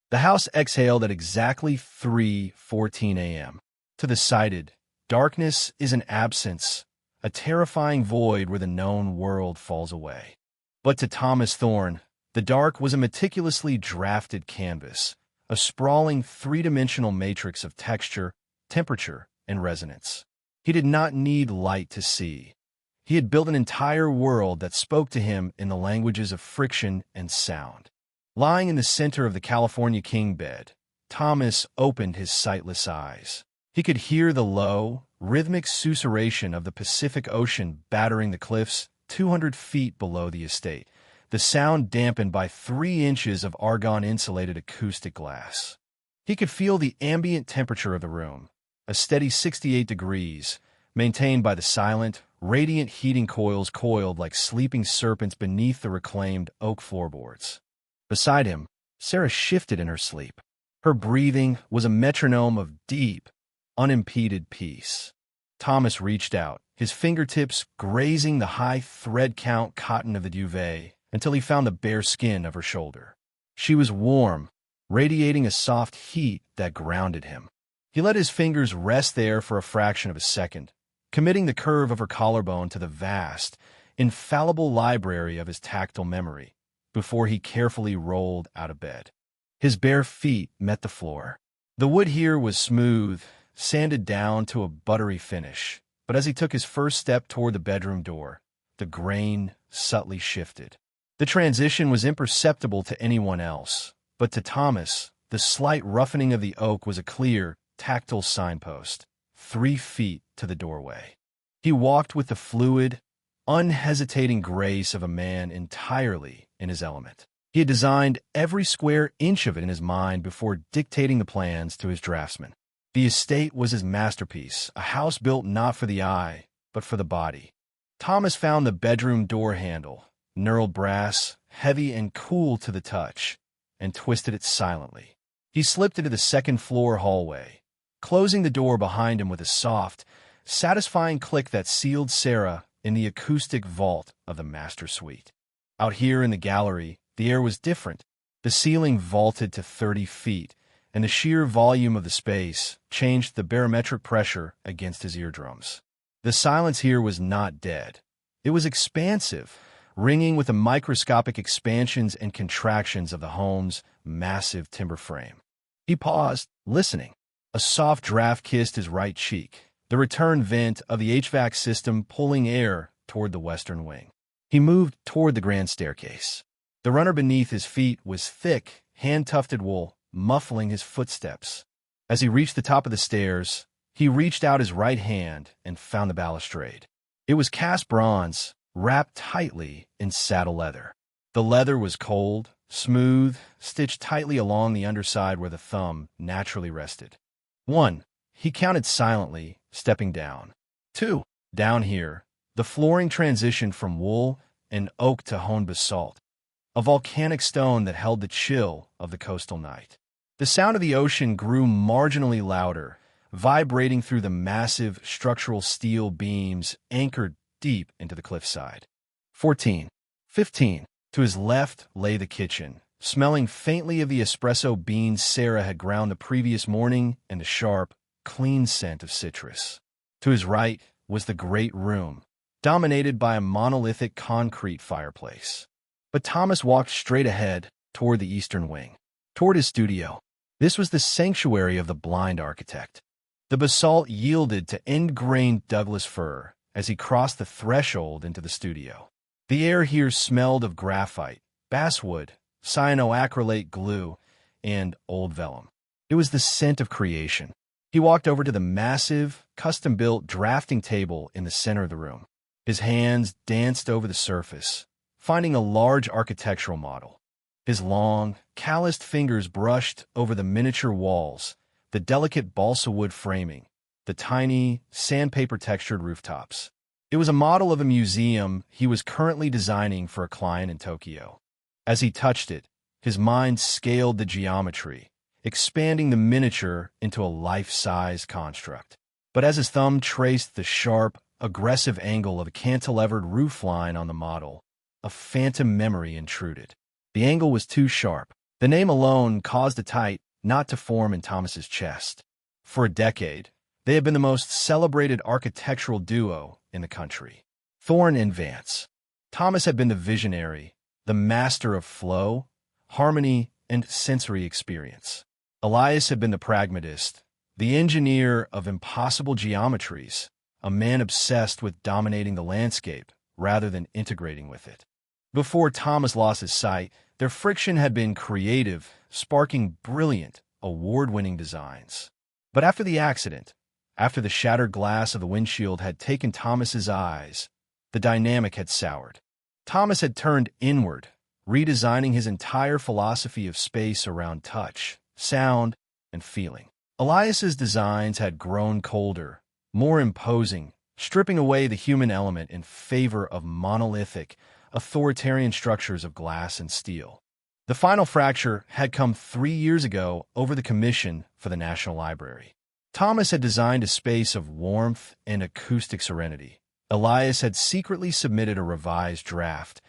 The house exhaled at exactly 3:14 a.m. To the sighted, darkness is an absence, a terrifying void where the known world falls away. But to Thomas Thorne, the dark was a meticulously drafted canvas, a sprawling three-dimensional matrix of texture, temperature, and resonance. He did not need light to see. He had built an entire world that spoke to him in the languages of friction and sound. Lying in the center of the California king bed, Thomas opened his sightless eyes. He could hear the low, rhythmic susurration of the Pacific Ocean battering the cliffs 200 feet below the estate, the sound dampened by 3 inches of argon-insulated acoustic glass. He could feel the ambient temperature of the room, a steady 68 degrees, maintained by the silent, radiant heating coils coiled like sleeping serpents beneath the reclaimed oak floorboards. Beside him, Sarah shifted in her sleep. Her breathing was a metronome of deep, unimpeded peace. Thomas reached out, his fingertips grazing the high thread count cotton of the duvet until he found the bare skin of her shoulder. She was warm, radiating a soft heat that grounded him. He let his fingers rest there for a fraction of a second, committing the curve of her collarbone to the vast, infallible library of his tactile memory, before he carefully rolled out of bed. His bare feet met the floor. The wood here was smooth, sanded down to a buttery finish, but as he took his first step toward the bedroom door, the grain subtly shifted. The transition was imperceptible to anyone else, but to Thomas, the slight roughening of the oak was a clear, tactile signpost, 3 feet to the doorway. He walked with the fluid, unhesitating grace of a man entirely in his element. He had designed every square inch of it in his mind before dictating the plans to his draftsman. The estate was his masterpiece, a house built not for the eye, but for the body. Thomas found the bedroom door handle, knurled brass, heavy and cool to the touch, and twisted it silently. He slipped into the second-floor hallway, closing the door behind him with a soft, satisfying click that sealed Sarah in the acoustic vault of the master suite. Out here in the gallery, the air was different. The ceiling vaulted to 30 feet, and the sheer volume of the space changed the barometric pressure against his eardrums. The silence here was not dead. It was expansive, ringing with the microscopic expansions and contractions of the home's massive timber frame. He paused, listening. A soft draft kissed his right cheek, the return vent of the HVAC system pulling air toward the western wing. He moved toward the grand staircase. The runner beneath his feet was thick, hand-tufted wool, muffling his footsteps. As he reached the top of the stairs, he reached out his right hand and found the balustrade. It was cast bronze, wrapped tightly in saddle leather. The leather was cold, smooth, stitched tightly along the underside where the thumb naturally rested. 1. He counted silently, stepping down. 2. Down here, the flooring transitioned from wool and oak to honed basalt, a volcanic stone that held the chill of the coastal night. The sound of the ocean grew marginally louder, vibrating through the massive structural steel beams anchored deep into the cliffside. 14. 15. To his left lay the kitchen, smelling faintly of the espresso beans Sarah had ground the previous morning and the sharp, clean scent of citrus. To his right was the great room, dominated by a monolithic concrete fireplace. But Thomas walked straight ahead toward the eastern wing, toward his studio. This was the sanctuary of the blind architect. The basalt yielded to end-grained Douglas fir as he crossed the threshold into the studio. The air here smelled of graphite, basswood, cyanoacrylate glue, and old vellum. It was the scent of creation. He walked over to the massive, custom-built drafting table in the center of the room. His hands danced over the surface, finding a large architectural model. His long, calloused fingers brushed over the miniature walls, the delicate balsa wood framing, the tiny, sandpaper-textured rooftops. It was a model of a museum he was currently designing for a client in Tokyo. As he touched it, his mind scaled the geometry, expanding the miniature into a life-size construct. But as his thumb traced the sharp, aggressive angle of a cantilevered roofline on the model, a phantom memory intruded. The angle was too sharp. The name alone caused a tight knot to form in Thomas's chest. For a decade, they had been the most celebrated architectural duo in the country. Thorne and Vance. Thomas had been the visionary, the master of flow, harmony, and sensory experience. Elias had been the pragmatist, the engineer of impossible geometries, a man obsessed with dominating the landscape rather than integrating with it. Before Thomas lost his sight, their friction had been creative, sparking brilliant, award-winning designs. But after the accident, after the shattered glass of the windshield had taken Thomas's eyes, the dynamic had soured. Thomas had turned inward, redesigning his entire philosophy of space around touch, sound, and feeling. Elias's designs had grown colder, more imposing, stripping away the human element in favor of monolithic, authoritarian structures of glass and steel. The final fracture had come 3 years ago over the commission for the National Library. Thomas had designed a space of warmth and acoustic serenity. Elias had secretly submitted a revised draft,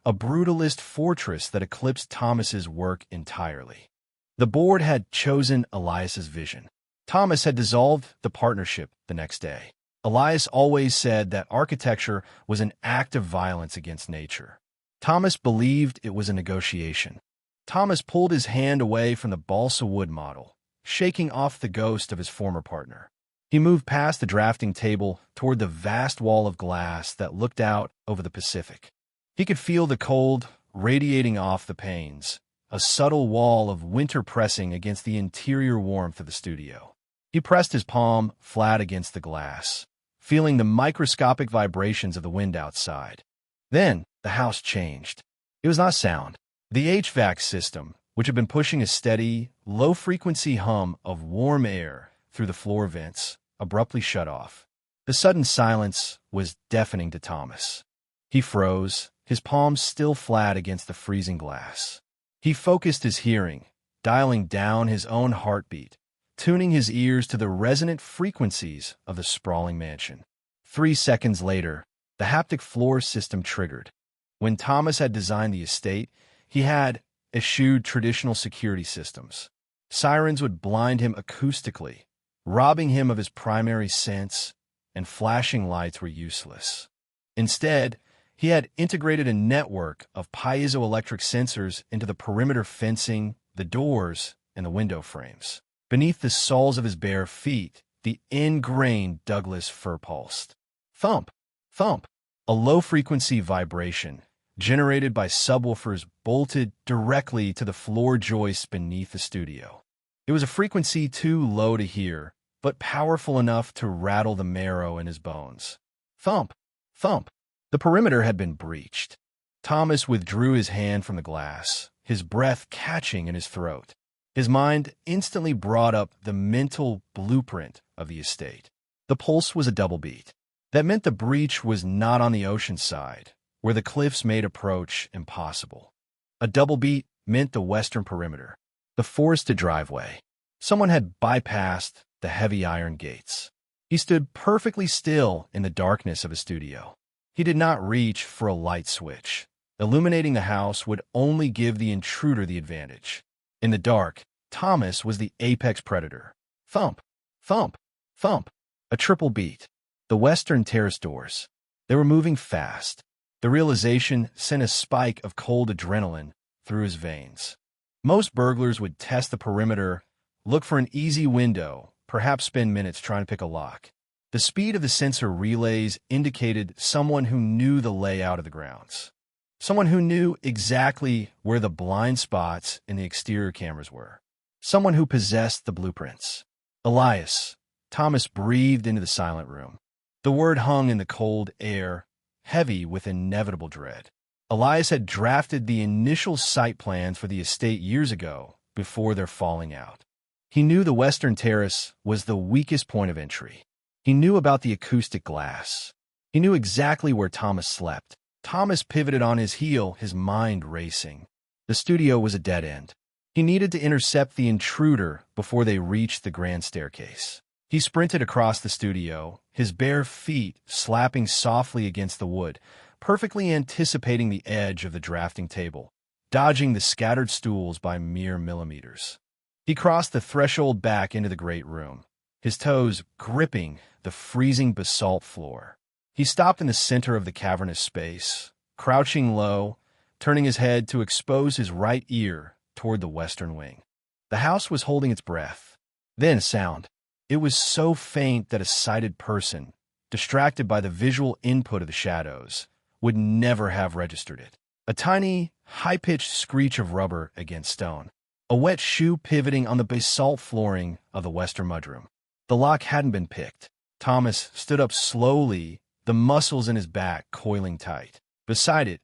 a brutalist fortress that eclipsed Thomas's work entirely. The board had chosen Elias's vision. Thomas had dissolved the partnership the next day. Elias always said that architecture was an act of violence against nature. Thomas believed it was a negotiation. Thomas pulled his hand away from the balsa wood model, shaking off the ghost of his former partner. He moved past the drafting table toward the vast wall of glass that looked out over the Pacific. He could feel the cold radiating off the panes, a subtle wall of winter pressing against the interior warmth of the studio. He pressed his palm flat against the glass, feeling the microscopic vibrations of the wind outside. Then, the house changed. It was not sound. The HVAC system, which had been pushing a steady, low-frequency hum of warm air through the floor vents, abruptly shut off. The sudden silence was deafening to Thomas. He froze, his palms still flat against the freezing glass. He focused his hearing, dialing down his own heartbeat, tuning his ears to the resonant frequencies of the sprawling mansion. 3 seconds later, the haptic floor system triggered. When Thomas had designed the estate, he had eschewed traditional security systems. Sirens would blind him acoustically, robbing him of his primary sense, and flashing lights were useless. Instead, he had integrated a network of piezoelectric sensors into the perimeter fencing, the doors, and the window frames. Beneath the soles of his bare feet, the ingrained Douglas fir pulsed. Thump, thump, a low-frequency vibration generated by subwoofers bolted directly to the floor joists beneath the studio. It was a frequency too low to hear, but powerful enough to rattle the marrow in his bones. Thump, thump. The perimeter had been breached. Thomas withdrew his hand from the glass, his breath catching in his throat. His mind instantly brought up the mental blueprint of the estate. The pulse was a double beat. That meant the breach was not on the ocean side, where the cliffs made approach impossible. A double beat meant the western perimeter, the forested driveway. Someone had bypassed the heavy iron gates. He stood perfectly still in the darkness of his studio. He did not reach for a light switch. Illuminating the house would only give the intruder the advantage. In the dark, Thomas was the apex predator. Thump, thump, thump. A triple beat. The western terrace doors. They were moving fast. The realization sent a spike of cold adrenaline through his veins. Most burglars would test the perimeter, look for an easy window, perhaps spend minutes trying to pick a lock. The speed of the sensor relays indicated someone who knew the layout of the grounds. Someone who knew exactly where the blind spots in the exterior cameras were. Someone who possessed the blueprints. Elias. Thomas breathed into the silent room. The word hung in the cold air, heavy with inevitable dread. Elias had drafted the initial site plans for the estate years ago, before their falling out. He knew the western terrace was the weakest point of entry. He knew about the acoustic glass. He knew exactly where Thomas slept. Thomas pivoted on his heel, his mind racing. The studio was a dead end. He needed to intercept the intruder before they reached the grand staircase. He sprinted across the studio, his bare feet slapping softly against the wood, perfectly anticipating the edge of the drafting table. dodging the scattered stools by mere millimeters. He crossed the threshold back into the great room, his toes gripping the freezing basalt floor. He stopped in the center of the cavernous space, crouching low, turning his head to expose his right ear toward the western wing. The house was holding its breath. Then a sound. It was so faint that a sighted person, distracted by the visual input of the shadows, would never have registered it. A tiny, high-pitched screech of rubber against stone. A wet shoe pivoting on the basalt flooring of the western mudroom. The lock hadn't been picked. Thomas stood up slowly, the muscles in his back coiling tight. Beside it,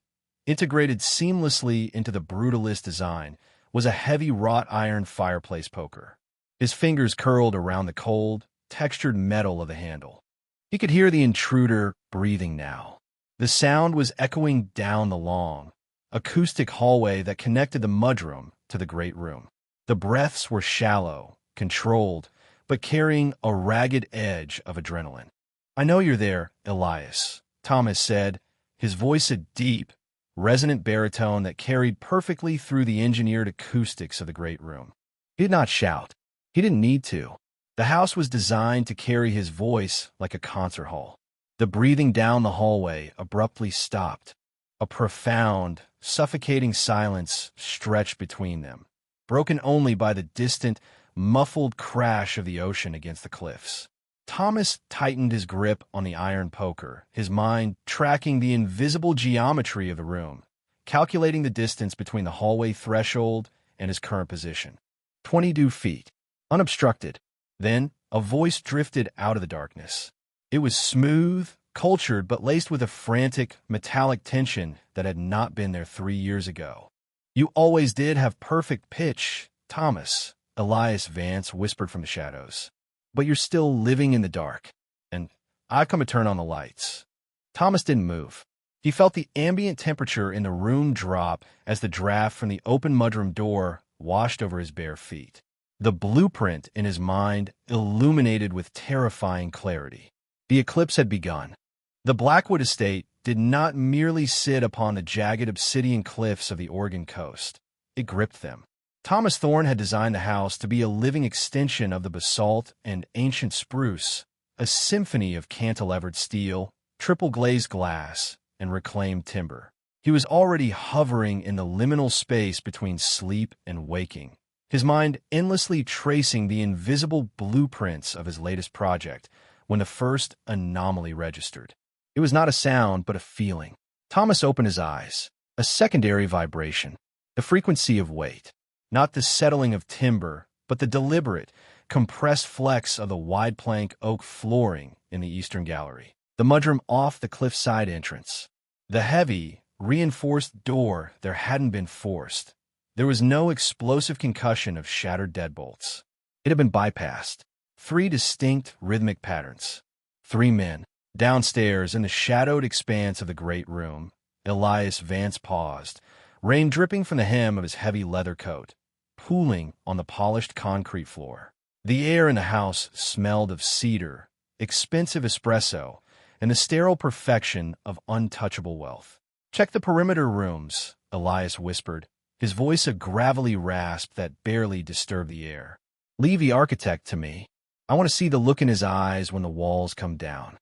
integrated seamlessly into the brutalist design, was a heavy wrought iron fireplace poker. His fingers curled around the cold, textured metal of the handle. He could hear the intruder breathing now. The sound was echoing down the long, acoustic hallway that connected the mudroom to the great room. The breaths were shallow, controlled, but carrying a ragged edge of adrenaline. "I know you're there, Elias," Thomas said, his voice a deep, resonant baritone that carried perfectly through the engineered acoustics of the great room. He did not shout. He didn't need to. The house was designed to carry his voice like a concert hall. The breathing down the hallway abruptly stopped. A profound, suffocating silence stretched between them, broken only by the distant, muffled crash of the ocean against the cliffs. Thomas tightened his grip on the iron poker, his mind tracking the invisible geometry of the room, calculating the distance between the hallway threshold and his current position. 22 feet, unobstructed. Then a voice drifted out of the darkness. It was smooth, cultured, but laced with a frantic, metallic tension that had not been there 3 years ago. "You always did have perfect pitch, Thomas," Elias Vance whispered from the shadows. "But you're still living in the dark, and I've come to turn on the lights." Thomas didn't move. He felt the ambient temperature in the room drop as the draft from the open mudroom door washed over his bare feet. The blueprint in his mind illuminated with terrifying clarity. The eclipse had begun. The Blackwood estate did not merely sit upon the jagged obsidian cliffs of the Oregon coast. It gripped them. Thomas Thorne had designed the house to be a living extension of the basalt and ancient spruce, a symphony of cantilevered steel, triple-glazed glass, and reclaimed timber. He was already hovering in the liminal space between sleep and waking, his mind endlessly tracing the invisible blueprints of his latest project, when the first anomaly registered. It was not a sound, but a feeling. Thomas opened his eyes. A secondary vibration. The frequency of weight. Not the settling of timber, but the deliberate, compressed flex of the wide plank oak flooring in the eastern gallery. The mudroom off the cliffside entrance. The heavy, reinforced door there hadn't been forced. There was no explosive concussion of shattered deadbolts. It had been bypassed. 3 distinct rhythmic patterns. 3 men. Downstairs in the shadowed expanse of the great room, Elias Vance paused, rain dripping from the hem of his heavy leather coat, pooling on the polished concrete floor. The air in the house smelled of cedar, expensive espresso, and the sterile perfection of untouchable wealth. "Check the perimeter rooms," Elias whispered, his voice a gravelly rasp that barely disturbed the air. "Leave the architect to me. I want to see the look in his eyes when the walls come down."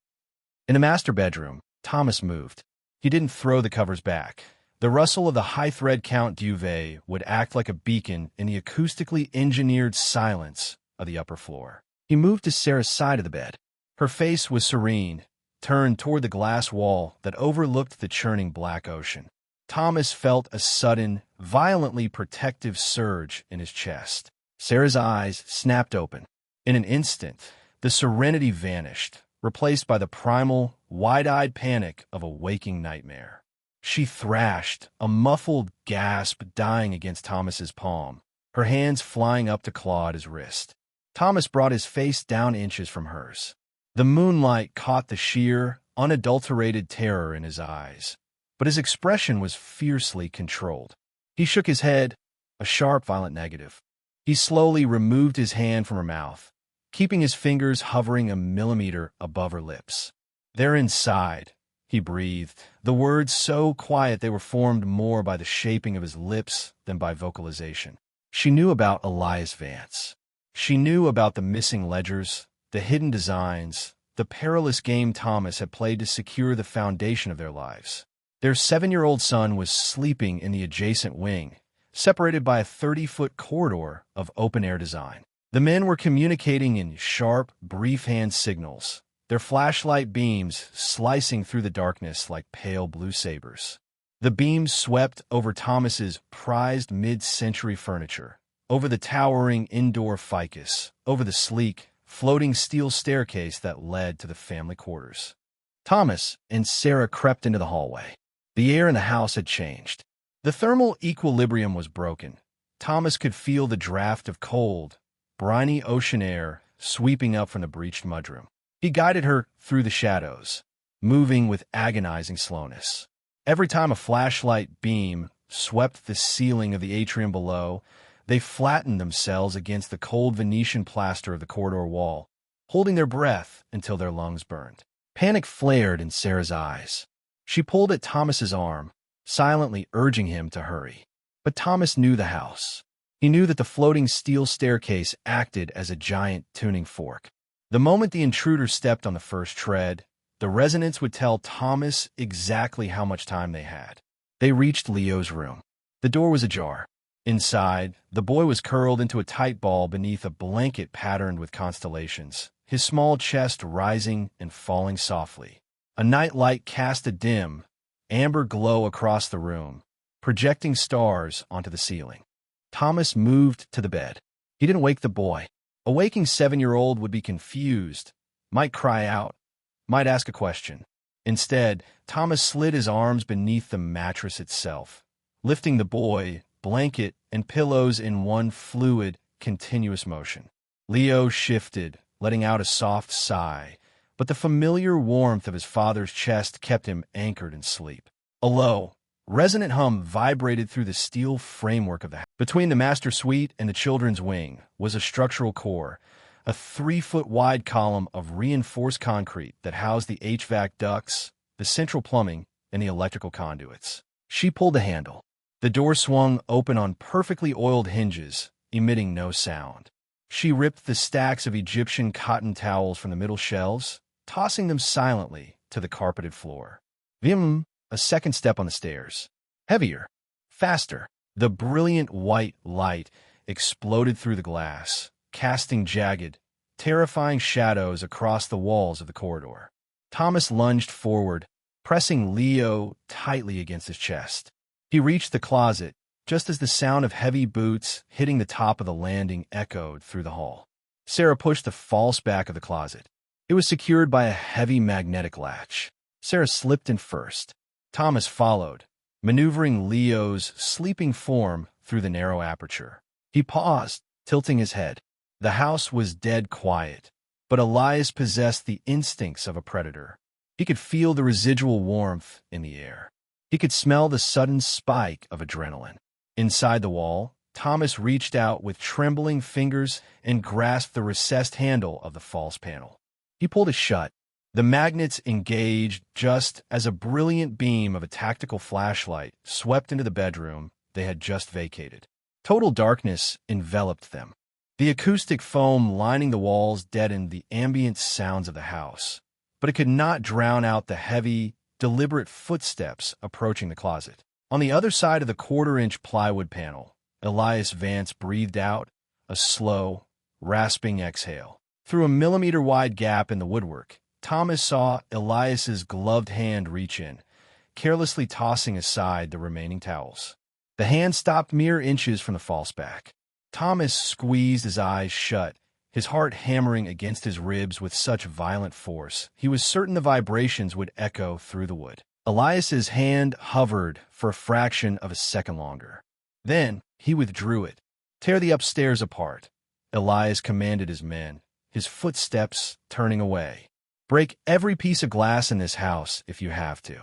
In the master bedroom, Thomas moved. He didn't throw the covers back. The rustle of the high-thread count duvet would act like a beacon in the acoustically engineered silence of the upper floor. He moved to Sarah's side of the bed. Her face was serene, turned toward the glass wall that overlooked the churning black ocean. Thomas felt a sudden, violently protective surge in his chest. Sarah's eyes snapped open. In an instant, the serenity vanished, replaced by the primal, wide-eyed panic of a waking nightmare. She thrashed, a muffled gasp dying against Thomas's palm, her hands flying up to claw at his wrist. Thomas brought his face down inches from hers. The moonlight caught the sheer, unadulterated terror in his eyes, but his expression was fiercely controlled. He shook his head, a sharp, violent negative. He slowly removed his hand from her mouth, keeping his fingers hovering a millimeter above her lips. There inside, he breathed, the words so quiet they were formed more by the shaping of his lips than by vocalization. She knew about Elias Vance. She knew about the missing ledgers, the hidden designs, the perilous game Thomas had played to secure the foundation of their lives. Their 7-year-old son was sleeping in the adjacent wing, separated by a 30-foot corridor of open-air design. The men were communicating in sharp, brief hand signals, their flashlight beams slicing through the darkness like pale blue sabers. The beams swept over Thomas's prized mid-century furniture, over the towering indoor ficus, over the sleek, floating steel staircase that led to the family quarters. Thomas and Sarah crept into the hallway. The air in the house had changed. The thermal equilibrium was broken. Thomas could feel the draft of cold, briny ocean air sweeping up from the breached mudroom. He guided her through the shadows, moving with agonizing slowness. Every time a flashlight beam swept the ceiling of the atrium below, they flattened themselves against the cold Venetian plaster of the corridor wall, holding their breath until their lungs burned. Panic flared in Sarah's eyes. She pulled at Thomas's arm, silently urging him to hurry. But Thomas knew the house. He knew that the floating steel staircase acted as a giant tuning fork. The moment the intruder stepped on the first tread, the resonance would tell Thomas exactly how much time they had. They reached Leo's room. The door was ajar. Inside, the boy was curled into a tight ball beneath a blanket patterned with constellations, his small chest rising and falling softly. A night light cast a dim, amber glow across the room, projecting stars onto the ceiling. Thomas moved to the bed. He didn't wake the boy. A waking 7-year-old would be confused, might cry out, might ask a question. Instead, Thomas slid his arms beneath the mattress itself, lifting the boy, blanket, and pillows in one fluid, continuous motion. Leo shifted, letting out a soft sigh, but the familiar warmth of his father's chest kept him anchored in sleep. A low, resonant hum vibrated through the steel framework of the house. Between the master suite and the children's wing was a structural core, a 3-foot-wide column of reinforced concrete that housed the HVAC ducts, the central plumbing, and the electrical conduits. She pulled the handle. The door swung open on perfectly oiled hinges, emitting no sound. She ripped the stacks of Egyptian cotton towels from the middle shelves, tossing them silently to the carpeted floor. Vim, a second step on the stairs. Heavier. Faster. The brilliant white light exploded through the glass, casting jagged, terrifying shadows across the walls of the corridor. Thomas lunged forward, pressing Leo tightly against his chest. He reached the closet, just as the sound of heavy boots hitting the top of the landing echoed through the hall. Sarah pushed the false back of the closet. It was secured by a heavy magnetic latch. Sarah slipped in first. Thomas followed, maneuvering Leo's sleeping form through the narrow aperture. He paused, tilting his head. The house was dead quiet, but Elias possessed the instincts of a predator. He could feel the residual warmth in the air. He could smell the sudden spike of adrenaline. Inside the wall, Thomas reached out with trembling fingers and grasped the recessed handle of the false panel. He pulled it shut. The magnets engaged just as a brilliant beam of a tactical flashlight swept into the bedroom they had just vacated. Total darkness enveloped them. The acoustic foam lining the walls deadened the ambient sounds of the house, but it could not drown out the heavy, deliberate footsteps approaching the closet. On the other side of the quarter-inch plywood panel, Elias Vance breathed out a slow, rasping exhale. Through a millimeter-wide gap in the woodwork, Thomas saw Elias's gloved hand reach in, carelessly tossing aside the remaining towels. The hand stopped mere inches from the false back. Thomas squeezed his eyes shut, his heart hammering against his ribs with such violent force, he was certain the vibrations would echo through the wood. Elias's hand hovered for a fraction of a second longer. Then he withdrew it. Tear the upstairs apart, Elias commanded his men, his footsteps turning away. Break every piece of glass in this house if you have to.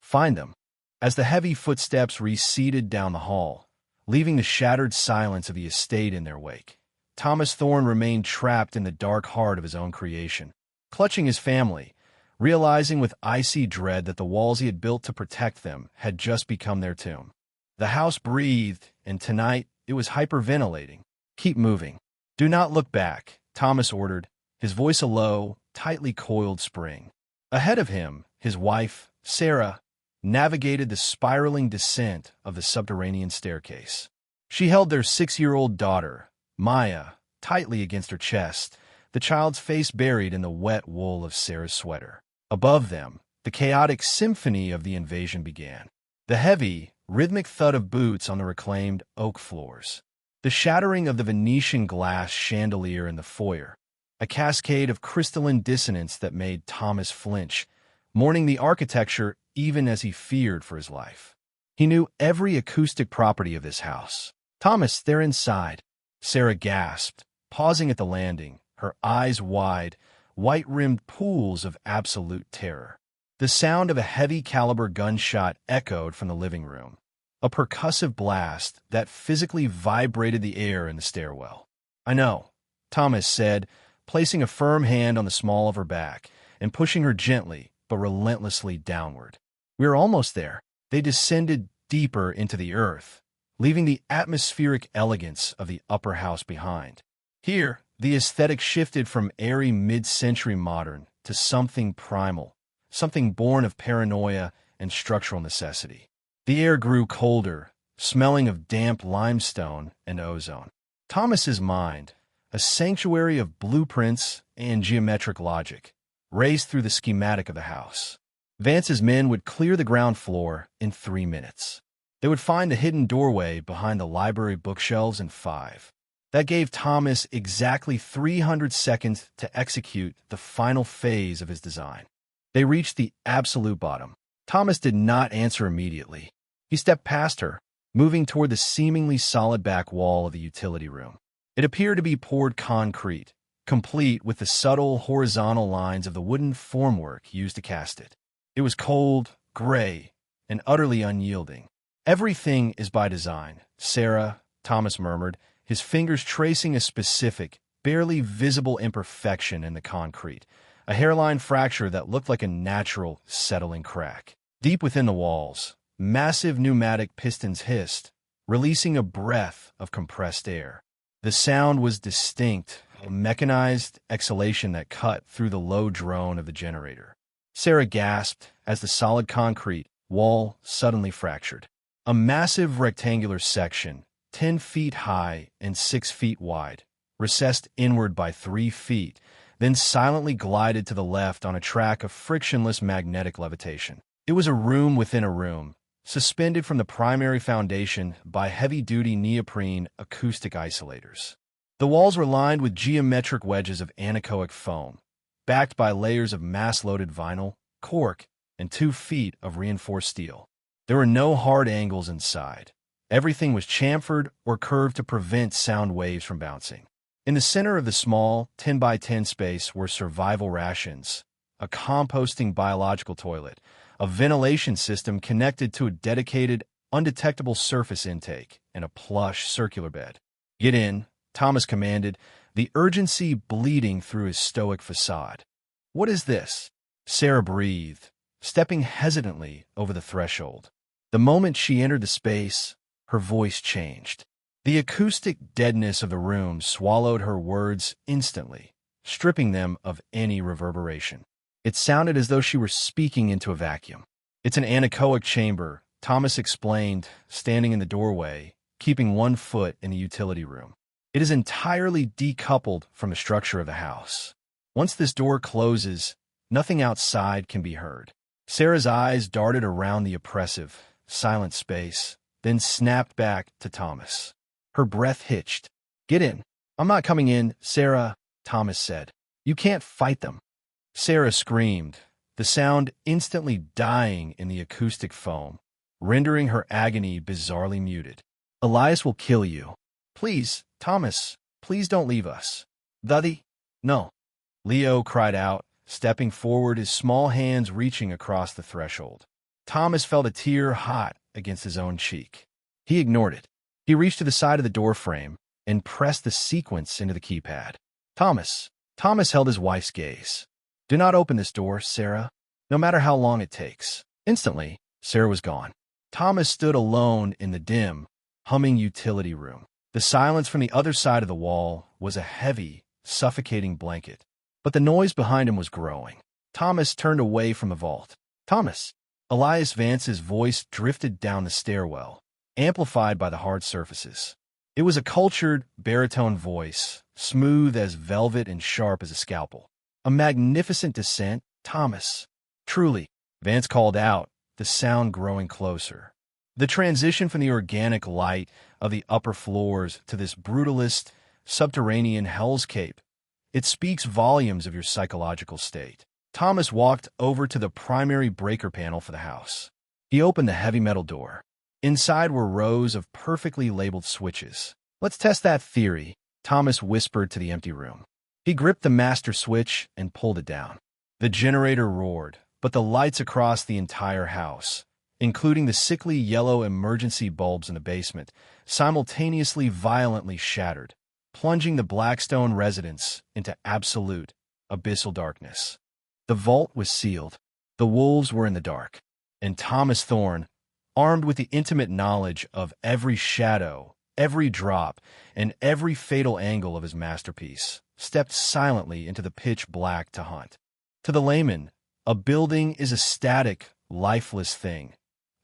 Find them. As the heavy footsteps receded down the hall, leaving the shattered silence of the estate in their wake, Thomas Thorne remained trapped in the dark heart of his own creation. Clutching his family, realizing with icy dread that the walls he had built to protect them had just become their tomb. The house breathed, and tonight it was hyperventilating. "Keep moving. Do not look back," Thomas ordered, his voice a low, tightly coiled spring. Ahead of him, his wife, Sarah, navigated the spiraling descent of the subterranean staircase. She held their 6-year-old daughter, Maya, tightly against her chest, the child's face buried in the wet wool of Sarah's sweater. Above them, the chaotic symphony of the invasion began. The heavy, rhythmic thud of boots on the reclaimed oak floors. The shattering of the Venetian glass chandelier in the foyer. A cascade of crystalline dissonance that made Thomas flinch, mourning the architecture even as he feared for his life. He knew every acoustic property of this house. "Thomas, they're inside," Sarah gasped, pausing at the landing, her eyes wide, white-rimmed pools of absolute terror. The sound of a heavy-caliber gunshot echoed from the living room, a percussive blast that physically vibrated the air in the stairwell. "I know," Thomas said, placing a firm hand on the small of her back and pushing her gently but relentlessly downward. "We are almost there." They descended deeper into the earth, leaving the atmospheric elegance of the upper house behind. Here, the aesthetic shifted from airy mid-century modern to something primal, something born of paranoia and structural necessity. The air grew colder, smelling of damp limestone and ozone. Thomas's mind, a sanctuary of blueprints and geometric logic, raced through the schematic of the house. Vance's men would clear the ground floor in 3 minutes. They would find the hidden doorway behind the library bookshelves in 5. That gave Thomas exactly 300 seconds to execute the final phase of his design. They reached the absolute bottom. Thomas did not answer immediately. He stepped past her, moving toward the seemingly solid back wall of the utility room. It appeared to be poured concrete, complete with the subtle horizontal lines of the wooden formwork used to cast it. It was cold, gray, and utterly unyielding. "Everything is by design," Sarah, Thomas murmured, his fingers tracing a specific, barely visible imperfection in the concrete, a hairline fracture that looked like a natural, settling crack. Deep within the walls, massive pneumatic pistons hissed, releasing a breath of compressed air. The sound was distinct, a mechanized exhalation that cut through the low drone of the generator. Sarah gasped as the solid concrete wall suddenly fractured. A massive rectangular section, 10 feet high and 6 feet wide, recessed inward by 3 feet, then silently glided to the left on a track of frictionless magnetic levitation. It was a room within a room, suspended from the primary foundation by heavy-duty neoprene acoustic isolators. The walls were lined with geometric wedges of anechoic foam, backed by layers of mass-loaded vinyl, cork, and 2 feet of reinforced steel. There were no hard angles inside. Everything was chamfered or curved to prevent sound waves from bouncing. In the center of the small 10 by 10 space were survival rations, a composting biological toilet, a ventilation system connected to a dedicated, undetectable surface intake, and a plush circular bed. "Get in," Thomas commanded, the urgency bleeding through his stoic facade. "What is this?" Sarah breathed, stepping hesitantly over the threshold. The moment she entered the space, her voice changed. The acoustic deadness of the room swallowed her words instantly, stripping them of any reverberation. It sounded as though she were speaking into a vacuum. "It's an anechoic chamber," Thomas explained, standing in the doorway, keeping one foot in the utility room. "It is entirely decoupled from the structure of the house. Once this door closes, nothing outside can be heard." Sarah's eyes darted around the oppressive, silent space, then snapped back to Thomas. Her breath hitched. "Get in." "I'm not coming in, Sarah," Thomas said. "You can't fight them." Sarah screamed, the sound instantly dying in the acoustic foam, rendering her agony bizarrely muted. "Elias will kill you. Please, Thomas, please don't leave us." "Daddy, no." Leo cried out, stepping forward, his small hands reaching across the threshold. Thomas felt a tear hot against his own cheek. He ignored it. He reached to the side of the door frame and pressed the sequence into the keypad. Thomas held his wife's gaze. "Do not open this door, Sarah, no matter how long it takes." Instantly, Sarah was gone. Thomas stood alone in the dim, humming utility room. The silence from the other side of the wall was a heavy, suffocating blanket. But the noise behind him was growing. Thomas turned away from the vault. "Thomas!" Elias Vance's voice drifted down the stairwell, amplified by the hard surfaces. It was a cultured, baritone voice, smooth as velvet and sharp as a scalpel. "A magnificent descent, Thomas." "Truly," Vance called out, the sound growing closer. The transition from the organic light of the upper floors to this brutalist, subterranean hellscape, it speaks volumes of your psychological state. Thomas walked over to the primary breaker panel for the house. He opened the heavy metal door. Inside were rows of perfectly labeled switches. "Let's test that theory," Thomas whispered to the empty room. He gripped the master switch and pulled it down. The generator roared, but the lights across the entire house, including the sickly yellow emergency bulbs in the basement, simultaneously violently shattered, plunging the Blackstone residence into absolute, abyssal darkness. The vault was sealed. The wolves were in the dark. And Thomas Thorne, armed with the intimate knowledge of every shadow, every drop, and every fatal angle of his masterpiece, stepped silently into the pitch black to hunt. To the layman, a building is a static, lifeless thing,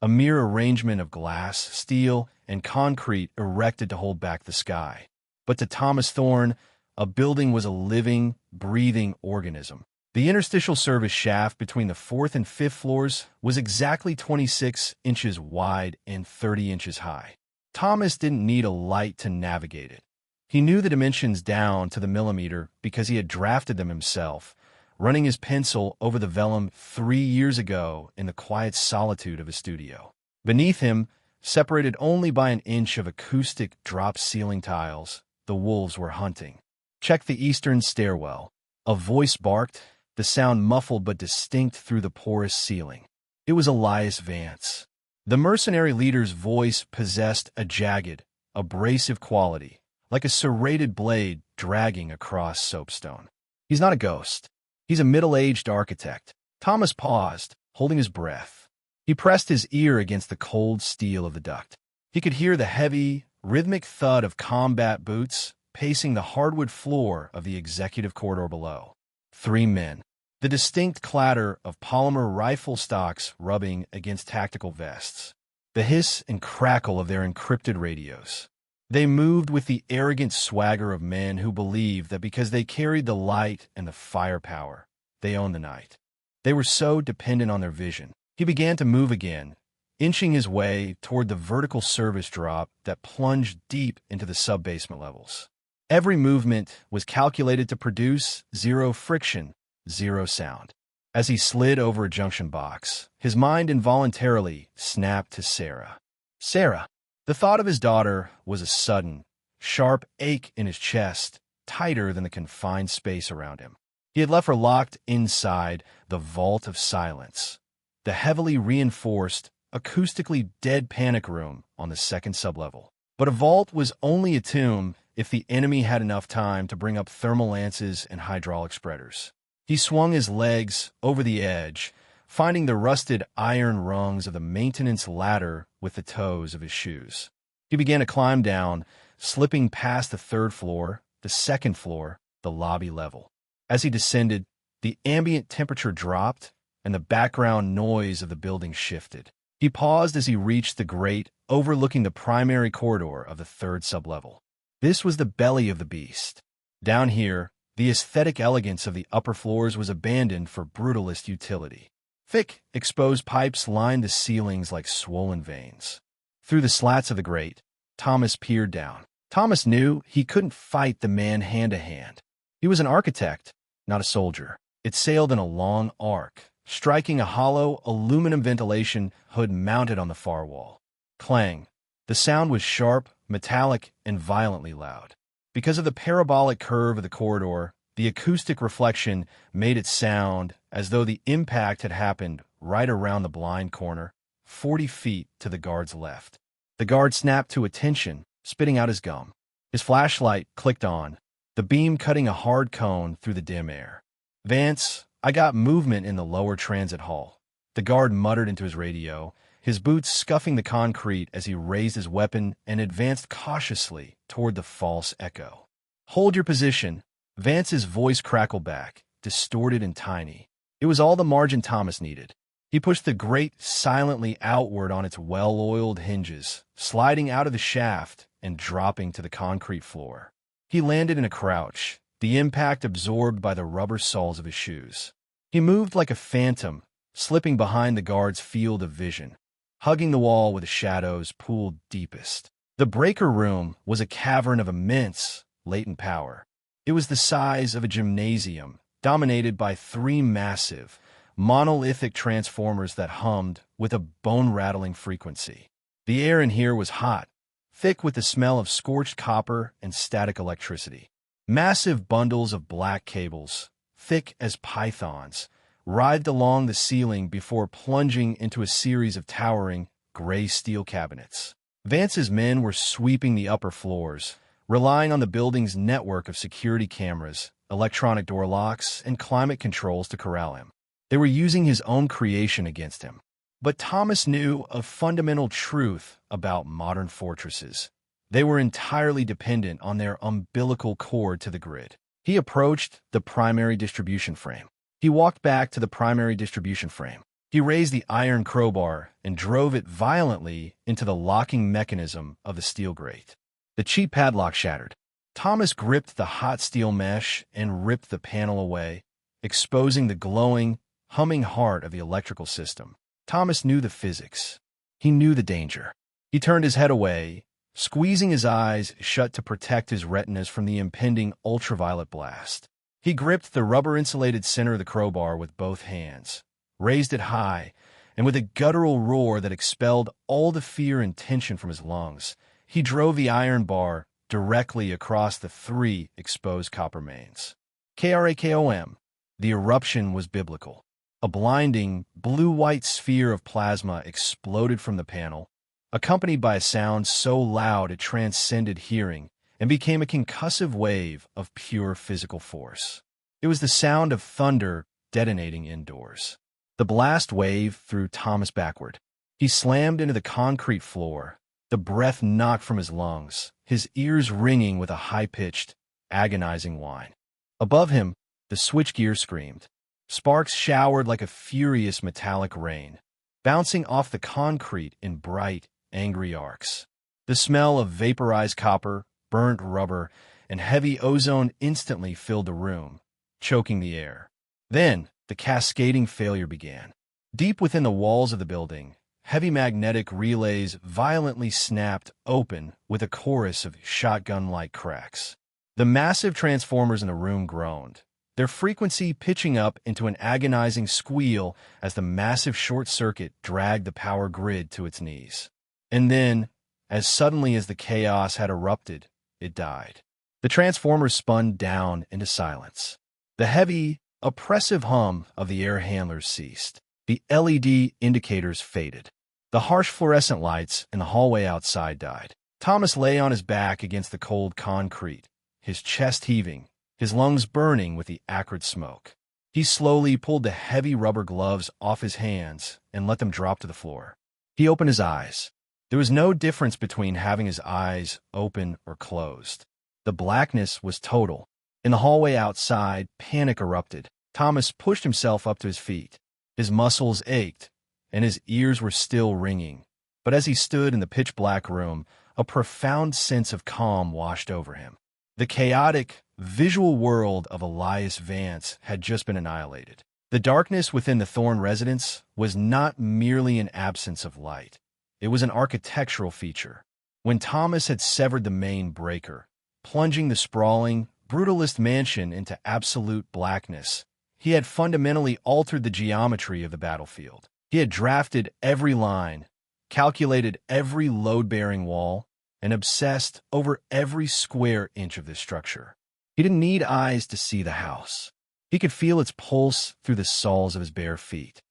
a mere arrangement of glass, steel, and concrete erected to hold back the sky. But to Thomas Thorne, a building was a living, breathing organism. The interstitial service shaft between the 4th and 5th floors was exactly 26 inches wide and 30 inches high. Thomas didn't need a light to navigate it. He knew the dimensions down to the millimeter because he had drafted them himself, running his pencil over the vellum 3 years ago in the quiet solitude of his studio. Beneath him, separated only by an inch of acoustic drop ceiling tiles, the wolves were hunting. "Check the eastern stairwell." A voice barked, the sound muffled but distinct through the porous ceiling. It was Elias Vance. The mercenary leader's voice possessed a jagged, abrasive quality, like a serrated blade dragging across soapstone. "He's not a ghost. He's a middle-aged architect." Thomas paused, holding his breath. He pressed his ear against the cold steel of the duct. He could hear the heavy, rhythmic thud of combat boots pacing the hardwood floor of the executive corridor below. 3 men. The distinct clatter of polymer rifle stocks rubbing against tactical vests. The hiss and crackle of their encrypted radios. They moved with the arrogant swagger of men who believed that because they carried the light and the firepower, they owned the night. They were so dependent on their vision. He began to move again, inching his way toward the vertical service drop that plunged deep into the sub-basement levels. Every movement was calculated to produce 0 friction, 0 sound. As he slid over a junction box, his mind involuntarily snapped to Sarah. Sarah! The thought of his daughter was a sudden, sharp ache in his chest, tighter than the confined space around him. He had left her locked inside the vault of silence, the heavily reinforced, acoustically dead panic room on the 2nd sublevel. But a vault was only a tomb if the enemy had enough time to bring up thermal lances and hydraulic spreaders. He swung his legs over the edge, finding the rusted iron rungs of the maintenance ladder with the toes of his shoes. He began to climb down, slipping past the 3rd floor, the 2nd floor, the lobby level. As he descended, the ambient temperature dropped, and the background noise of the building shifted. He paused as he reached the grate overlooking the primary corridor of the 3rd sublevel. This was the belly of the beast. Down here, the aesthetic elegance of the upper floors was abandoned for brutalist utility. Thick, exposed pipes lined the ceilings like swollen veins. Through the slats of the grate, Thomas peered down. Thomas knew he couldn't fight the man hand-to-hand. He was an architect, not a soldier. It sailed in a long arc, striking a hollow aluminum ventilation hood mounted on the far wall. Clang. The sound was sharp, metallic, and violently loud. Because of the parabolic curve of the corridor, the acoustic reflection made it sound as though the impact had happened right around the blind corner, 40 feet to the guard's left. The guard snapped to attention, spitting out his gum. His flashlight clicked on, the beam cutting a hard cone through the dim air. Vance, I got movement in the lower transit hall. The guard muttered into his radio, his boots scuffing the concrete as he raised his weapon and advanced cautiously toward the false echo. Hold your position. Vance's voice crackled back, distorted and tiny. It was all the margin Thomas needed. He pushed the grate silently outward on its well-oiled hinges, sliding out of the shaft and dropping to the concrete floor. He landed in a crouch, the impact absorbed by the rubber soles of his shoes. He moved like a phantom, slipping behind the guard's field of vision, hugging the wall where the shadows pooled deepest. The breaker room was a cavern of immense, latent power. It was the size of a gymnasium, dominated by three massive, monolithic transformers that hummed with a bone-rattling frequency. The air in here was hot, thick with the smell of scorched copper and static electricity. Massive bundles of black cables, thick as pythons, writhed along the ceiling before plunging into a series of towering, gray steel cabinets. Vance's men were sweeping the upper floors, relying on the building's network of security cameras, electronic door locks, and climate controls to corral him. They were using his own creation against him. But Thomas knew a fundamental truth about modern fortresses. They were entirely dependent on their umbilical cord to the grid. He approached the primary distribution frame. He walked back to the primary distribution frame. He raised the iron crowbar and drove it violently into the locking mechanism of the steel grate. The cheap padlock shattered. Thomas gripped the hot steel mesh and ripped the panel away, exposing the glowing, humming heart of the electrical system. Thomas knew the physics. He knew the danger. He turned his head away, squeezing his eyes shut to protect his retinas from the impending ultraviolet blast. He gripped the rubber-insulated center of the crowbar with both hands, raised it high, and with a guttural roar that expelled all the fear and tension from his lungs, he drove the iron bar directly across the three exposed copper mains. KRAKOM. The eruption was biblical. A blinding, blue-white sphere of plasma exploded from the panel, accompanied by a sound so loud it transcended hearing and became a concussive wave of pure physical force. It was the sound of thunder detonating indoors. The blast wave threw Thomas backward. He slammed into the concrete floor, the breath knocked from his lungs, his ears ringing with a high-pitched, agonizing whine. Above him, the switchgear screamed. Sparks showered like a furious metallic rain, bouncing off the concrete in bright, angry arcs. The smell of vaporized copper, burnt rubber, and heavy ozone instantly filled the room, choking the air. Then, the cascading failure began. Deep within the walls of the building, heavy magnetic relays violently snapped open with a chorus of shotgun-like cracks. The massive transformers in the room groaned, their frequency pitching up into an agonizing squeal as the massive short circuit dragged the power grid to its knees. And then, as suddenly as the chaos had erupted, it died. The transformers spun down into silence. The heavy, oppressive hum of the air handlers ceased. The LED indicators faded. The harsh fluorescent lights in the hallway outside died. Thomas lay on his back against the cold concrete, his chest heaving, his lungs burning with the acrid smoke. He slowly pulled the heavy rubber gloves off his hands and let them drop to the floor. He opened his eyes. There was no difference between having his eyes open or closed. The blackness was total. In the hallway outside, panic erupted. Thomas pushed himself up to his feet. His muscles ached, and his ears were still ringing. But as he stood in the pitch-black room, a profound sense of calm washed over him. The chaotic, visual world of Elias Vance had just been annihilated. The darkness within the Thorne residence was not merely an absence of light. It was an architectural feature. When Thomas had severed the main breaker, plunging the sprawling, brutalist mansion into absolute blackness, he had fundamentally altered the geometry of the battlefield. He had drafted every line, calculated every load-bearing wall, and obsessed over every square inch of this structure. He didn't need eyes to see the house. He could feel its pulse through the soles of his bare feet.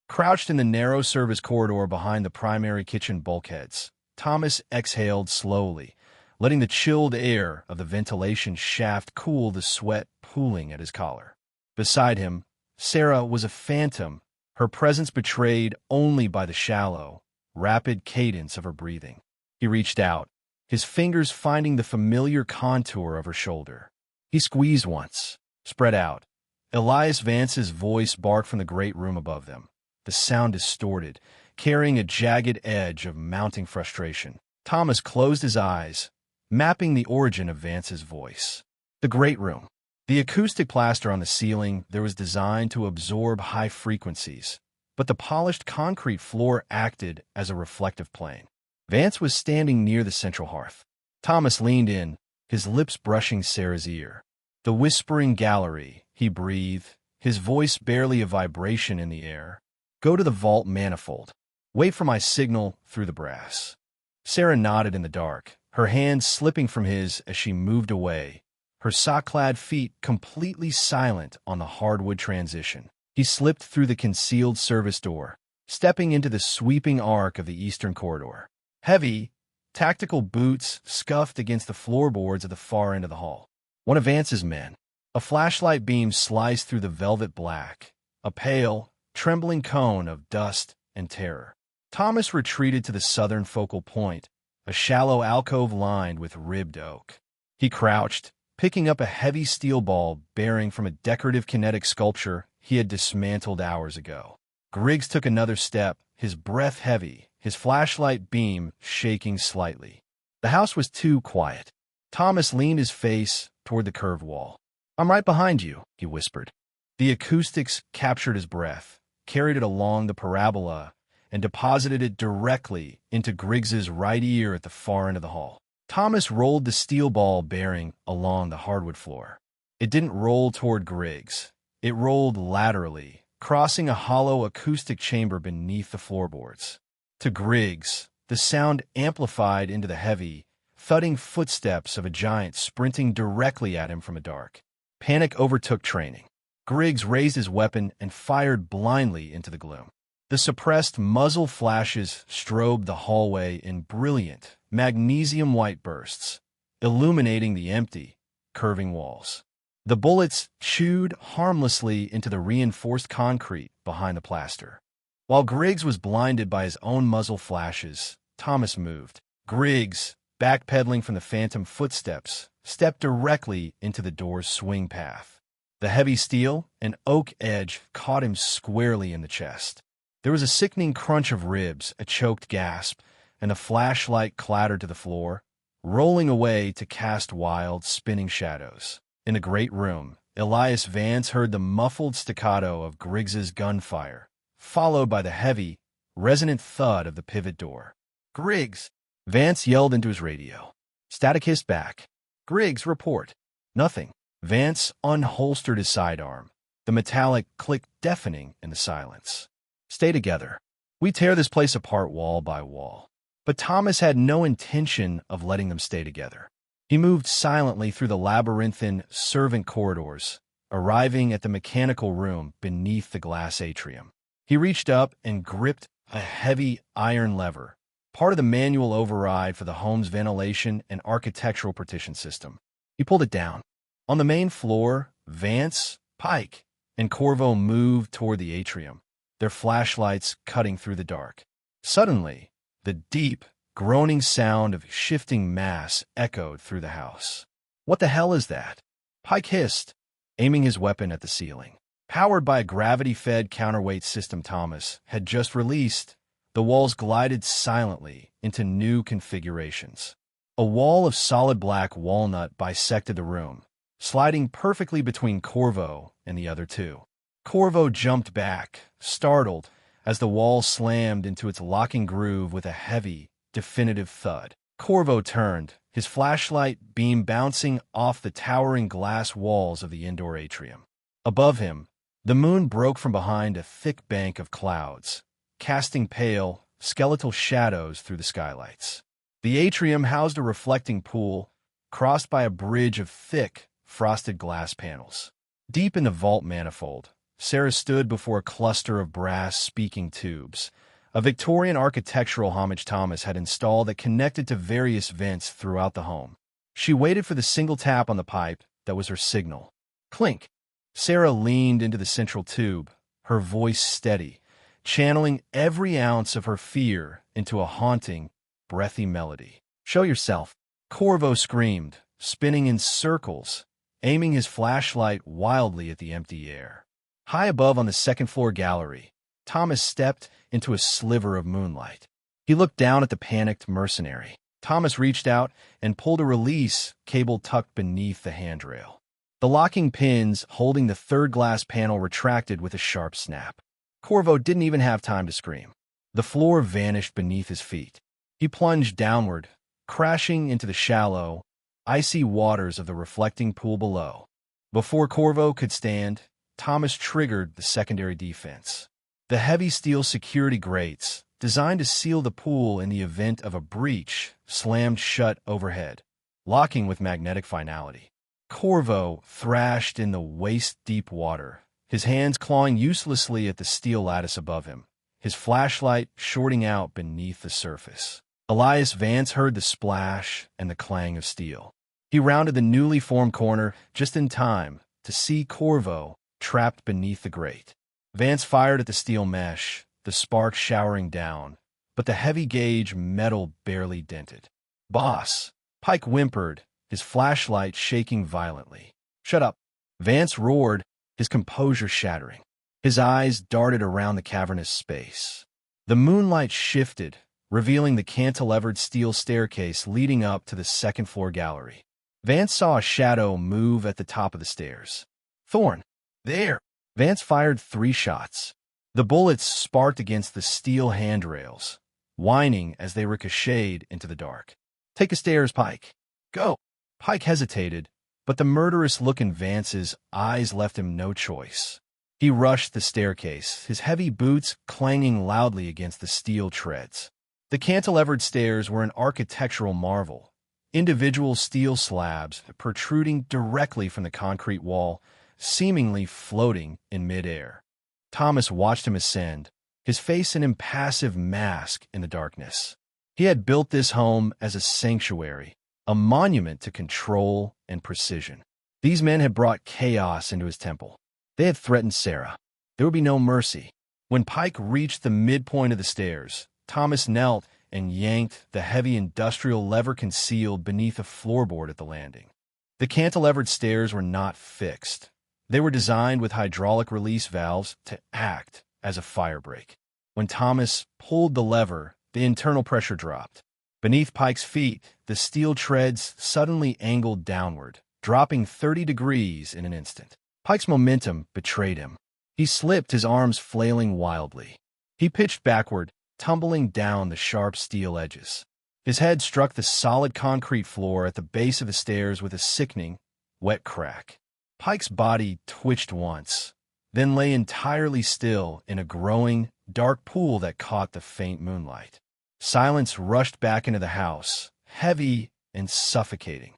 Crouched in the narrow service corridor behind the primary kitchen bulkheads, Thomas exhaled slowly, letting the chilled air of the ventilation shaft cool the sweat pooling at his collar. Beside him, Sarah was a phantom, her presence betrayed only by the shallow, rapid cadence of her breathing. He reached out, his fingers finding the familiar contour of her shoulder. He squeezed once, spread out. Elias Vance's voice barked from the great room above them, the sound distorted, carrying a jagged edge of mounting frustration. Thomas closed his eyes, mapping the origin of Vance's voice. The great room. The acoustic plaster on the ceiling there was designed to absorb high frequencies, but the polished concrete floor acted as a reflective plane. Vance was standing near the central hearth. Thomas leaned in, his lips brushing Sarah's ear. The whispering gallery, he breathed, his voice barely a vibration in the air. Go to the vault manifold. Wait for my signal through the brass. Sarah nodded in the dark, her hands slipping from his as she moved away, her sock-clad feet completely silent on the hardwood transition. He slipped through the concealed service door, stepping into the sweeping arc of the eastern corridor. Heavy, tactical boots scuffed against the floorboards at the far end of the hall. One of Vance's men. A flashlight beam sliced through the velvet black, a pale, trembling cone of dust and terror. Thomas retreated to the southern focal point, a shallow alcove lined with ribbed oak. He crouched, picking up a heavy steel ball bearing from a decorative kinetic sculpture he had dismantled hours ago. Griggs took another step, his breath heavy, his flashlight beam shaking slightly. The house was too quiet. Thomas leaned his face toward the curved wall. "I'm right behind you," he whispered. The acoustics captured his breath, carried it along the parabola, and deposited it directly into Griggs's right ear at the far end of the hall. Thomas rolled the steel ball bearing along the hardwood floor. It didn't roll toward Griggs. It rolled laterally, crossing a hollow acoustic chamber beneath the floorboards. To Griggs, the sound amplified into the heavy, thudding footsteps of a giant sprinting directly at him from the dark. Panic overtook training. Griggs raised his weapon and fired blindly into the gloom. The suppressed muzzle flashes strobed the hallway in brilliant, magnesium-white bursts, illuminating the empty, curving walls. The bullets chewed harmlessly into the reinforced concrete behind the plaster. While Griggs was blinded by his own muzzle flashes, Thomas moved. Griggs, backpedaling from the phantom footsteps, stepped directly into the door's swing path. The heavy steel and oak edge caught him squarely in the chest. There was a sickening crunch of ribs, a choked gasp, and the flashlight clattered to the floor, rolling away to cast wild, spinning shadows. In the great room, Elias Vance heard the muffled staccato of Griggs's gunfire, followed by the heavy, resonant thud of the pivot door. "Griggs!" Vance yelled into his radio. Static hissed back. "Griggs, report." Nothing. Vance unholstered his sidearm. The metallic click deafening in the silence. "Stay together. We tear this place apart wall by wall." But Thomas had no intention of letting them stay together. He moved silently through the labyrinthine servant corridors, arriving at the mechanical room beneath the glass atrium. He reached up and gripped a heavy iron lever, part of the manual override for the home's ventilation and architectural partition system. He pulled it down. On the main floor, Vance, Pike, and Corvo moved toward the atrium, their flashlights cutting through the dark. Suddenly, the deep, groaning sound of shifting mass echoed through the house. "What the hell is that?" Pike hissed, aiming his weapon at the ceiling. Powered by a gravity-fed counterweight system Thomas had just released, the walls glided silently into new configurations. A wall of solid black walnut bisected the room, sliding perfectly between Corvo and the other two. Corvo jumped back, startled, as the wall slammed into its locking groove with a heavy, definitive thud. Corvo turned, his flashlight beam bouncing off the towering glass walls of the indoor atrium. Above him, the moon broke from behind a thick bank of clouds, casting pale, skeletal shadows through the skylights. The atrium housed a reflecting pool, crossed by a bridge of thick, frosted glass panels. Deep in the vault manifold, Sarah stood before a cluster of brass speaking tubes, a Victorian architectural homage Thomas had installed that connected to various vents throughout the home. She waited for the single tap on the pipe that was her signal. Clink! Sarah leaned into the central tube, her voice steady, channeling every ounce of her fear into a haunting, breathy melody. "Show yourself," Corvo screamed, spinning in circles, aiming his flashlight wildly at the empty air. High above on the second-floor gallery, Thomas stepped into a sliver of moonlight. He looked down at the panicked mercenary. Thomas reached out and pulled a release cable tucked beneath the handrail. The locking pins holding the third glass panel retracted with a sharp snap. Corvo didn't even have time to scream. The floor vanished beneath his feet. He plunged downward, crashing into the shallow, icy waters of the reflecting pool below. Before Corvo could stand, Thomas triggered the secondary defense. The heavy steel security grates, designed to seal the pool in the event of a breach, slammed shut overhead, locking with magnetic finality. Corvo thrashed in the waist-deep water, his hands clawing uselessly at the steel lattice above him, his flashlight shorting out beneath the surface. Elias Vance heard the splash and the clang of steel. He rounded the newly formed corner just in time to see Corvo trapped beneath the grate. Vance fired at the steel mesh, the sparks showering down, but the heavy-gauge metal barely dented. "Boss!" Pike whimpered, his flashlight shaking violently. "Shut up!" Vance roared, his composure shattering. His eyes darted around the cavernous space. The moonlight shifted, revealing the cantilevered steel staircase leading up to the second-floor gallery. Vance saw a shadow move at the top of the stairs. "Thorn! There!" Vance fired 3 shots. The bullets sparked against the steel handrails, whining as they ricocheted into the dark. "Take the stairs, Pike. Go!" Pike hesitated, but the murderous look in Vance's eyes left him no choice. He rushed the staircase, his heavy boots clanging loudly against the steel treads. The cantilevered stairs were an architectural marvel, individual steel slabs protruding directly from the concrete wall, seemingly floating in midair. Thomas watched him ascend, his face an impassive mask in the darkness. He had built this home as a sanctuary, a monument to control and precision. These men had brought chaos into his temple. They had threatened Sarah. There would be no mercy. When Pike reached the midpoint of the stairs, Thomas knelt and yanked the heavy industrial lever concealed beneath a floorboard at the landing. The cantilevered stairs were not fixed. They were designed with hydraulic release valves to act as a firebreak. When Thomas pulled the lever, the internal pressure dropped. Beneath Pike's feet, the steel treads suddenly angled downward, dropping 30 degrees in an instant. Pike's momentum betrayed him. He slipped, his arms flailing wildly. He pitched backward, tumbling down the sharp steel edges. His head struck the solid concrete floor at the base of the stairs with a sickening, wet crack. Pike's body twitched once, then lay entirely still in a growing, dark pool that caught the faint moonlight. Silence rushed back into the house, heavy and suffocating.